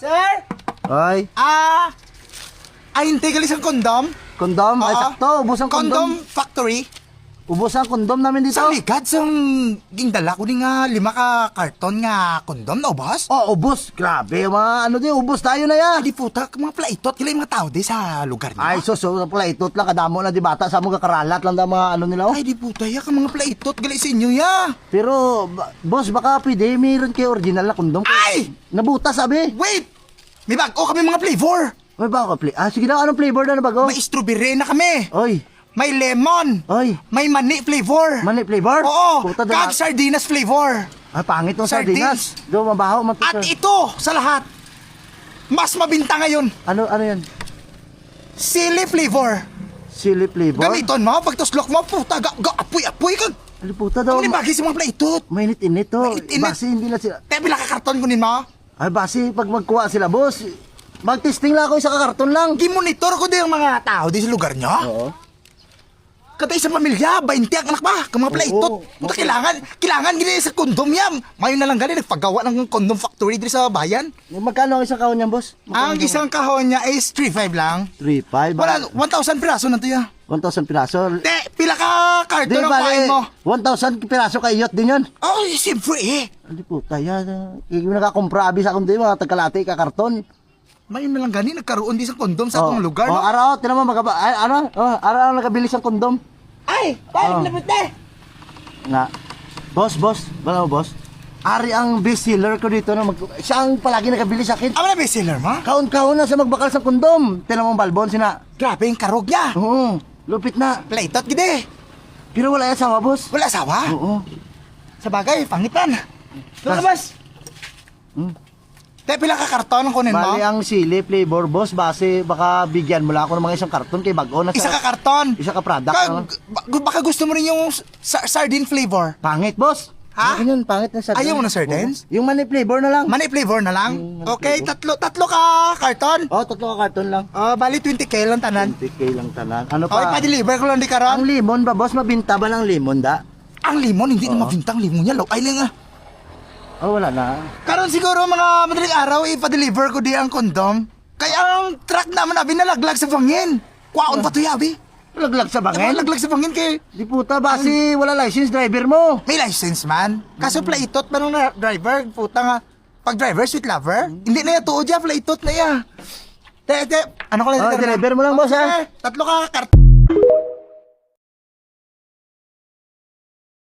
Sir? Ay, Ay, hindi galis ang kondom? kondom. Ay, Oo. sakto. Ubus ang kondom. Kondom factory? Ubus ang kondom namin dito. Sa ligad, sang gindala ko ni nga 5 ka karton nga kondom na ubos? Oh, ubus. Grabe, mga ano din. Ubus tayo na yan. Ay, di puta, mga plaitot, kila yung mga tao di sa lugar niya. Ay, so pala itot lang. Kadamo na di bata. Sa mga karalat lang da mga ano nila. Oh. Ay, di puta, ya ka mga plaitot, gali sa inyo, ya. Pero, boss, baka pwede. Mayroon kayo original na kondom. Ay! Nabuta, sabi. Wait! May bago kami mga flavor. May bago ka sige daw, anong flavor na bago? May strawberry na kami. Oy, May lemon. oy. May mani flavor. Mani flavor? Oo. Puta, Kag sardinas flavor. Ay, pangit ng Sardines. sardinas. Do, mabaho. At ito, sa lahat, mas mabinta ngayon, Ano yan? sili flavor. Chili flavor? Gamiton mo, pagtuslok mo, puta, apoy, kag. Ano puta daw? Ang bagay sa mga plaitot. Mainit-init to. Mainit-init. Basi hindi na sila. Kaya pila ka karton kunin mo. Ay, basi pag magkuha sila, boss. Mag-testing lang ako, isa ka karton lang. Gimonitor ko din ang mga tao di sa lugar nyo. Oo. Katay sa pamilya, 20 ang anak pa, kang mga plaitot. Oo. Puta, kailangan gini sa kondom yan. Ngayon na lang gali, nagpagawa ng kondom factory dito sa bayan. Magkano ang isang kahon niyan, boss? Ang isang kahon niya is 3.5 lang. 3.5. Wala, 1,000 piraso na to ya. 1,000 piraso. Te, pila ka karton ang kain mo. 1,000 piraso kayot din yun. Oh, siyempre eh. Hindi puta, yan. Yung nakakumpra abis akong din, mga tagkalati ka karton. Ngayon na lang gani, nagkaroon din sa kondom sa akong lugar. Oh, No? araw, tinan mo, araw nagabilis ang kondom. Ay, paano Oh. labot na? Nga. Boss, wala mo, boss. Ari ang best seller ko dito na siya ang palagi nagabili sa akin. Ama na bestseller mo? Kaon-kaon na sa magbakal sa kondom. Tinan mo ang balbon sina. Grabe yung karog niya. Oo, lupit na. Plaitot gide. Pero wala yan asawa, boss. Wala asawa. Oo. Sa bagay, pangitan. Doon Tas- labas. Hmm. Te, pila ka karton ang kunin mo? Bali ang sili flavor, boss. Base baka bigyan mo lang ako ng mga isang karton kay bago na Isa ka karton. Isa ka product. ano? Baka gusto mo rin yung sardine flavor. Pangit, boss. Ha? Ano yun, pangit na sardines. Ayaw mo ng sardines? Oo. Yung mani flavor na lang. Mani flavor na lang? Mani Okay, flavor. tatlo ka karton. Oh, 3 ka karton lang. Bali 20k lang tanan. 20k lang tanan. Ano Okay, pa? pa-deliver ko lang di Ang karon. limon ba, boss? Mabinta ba ng limon, da? Ang limon, hindi Oo. na mabintang limon niya. Ay na nga. Oh, wala na. Karon siguro mga madaling araw, ipa-deliver ko di ang kondom. Kaya ang truck naman abi nalaglag sa bangin. Kwaon pa to yabi. Laglag sa bangin? Nalaglag sa bangin kay Di puta, basi wala license driver mo. may license man. Kaso plaitot pa nung driver. Puta nga. Pag driver, sweet lover. Hindi na yan, tuod ya, plaitot na ya. Te, ano ko lang. Oh, deliver mo lang, boss, ha? Tatlo ka karton.